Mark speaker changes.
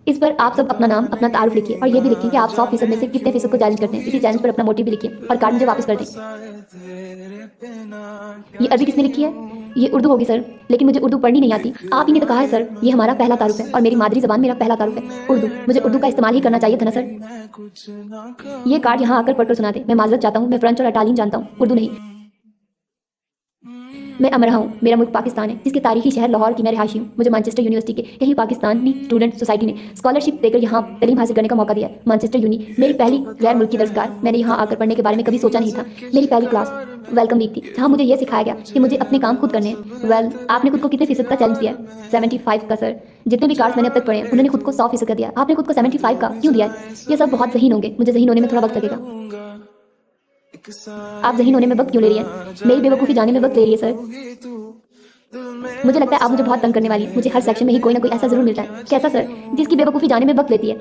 Speaker 1: इस पर आप सब अपना नाम, अपना तारुफ लिखिए और ये भी लिखिए कि आप 100% में से कितने फीसद को चैलेंज करते हैं। इसी चैलेंज पर अपना मोटिव भी लिखिए और कार्ड मुझे वापस कर दें। ये अरबी किसने लिखी है? ये उर्दू होगी सर, लेकिन मुझे उर्दू पढ़नी नहीं आती। आप ही ने तो कहा है सर, ये हमारा पहला तारुफ है और मेरी मादरी ज़बान मेरा पहला तारुफ है उर्दू। मुझे उर्दू का इस्तेमाल ही करना चाहिए था ना सर। ये कार्ड यहाँ आकर पढ़कर सुना दे। मैं माजरत चाहता हूँ, मैं फ्रेंच और इटालियन जानता हूँ, उर्दू नहीं। मैं अमरहा हूँ, मेरा मुल्क पाकिस्तान है, जिसके तारीखी शहर लाहौर की मैं रहायशी हूँ। मुझे मैनचेस्टर यूनिवर्सिटी के यही पाकिस्तानी स्टूडेंट सोसाइटी ने स्कॉलरशिप देकर यहाँ तालीम हासिल करने का मौका दिया है। मैनचेस्टर यूनी मेरी पहली गैर मुल्की दरसगार। मैंने यहाँ आकर पढ़ने के बारे में कभी सोचा नहीं था। मेरी पहली क्लास वेलकम वीक थी, जहाँ मुझे यह सिखाया गया कि मुझे अपने काम खुद करने हैं। वेल, आपने खुद को कितने फीसद का चैलेंज दिया है? 75 का सर। जितने भी कार्ड्स मैंने अब तक पढ़े हैं उन्होंने खुद को 100% का दिया। आपने खुद को 75 का क्यों दिया है? ये सब बहुत ज़हीन होंगे, मुझे ज़हीन होने में थोड़ा वक्त लगेगा। आप ज़हीन होने में वक्त क्यों ले रही हैं? मेरी बेवकूफ़ी जाने में वक्त ले रही है सर। मुझे लगता है आप मुझे बहुत तंग करने वाली हैं। मुझे हर सेक्शन में ही कोई ना कोई ऐसा जरूर मिलता है। कैसा सर, जिसकी बेवकूफ़ी जाने में वक्त लेती है।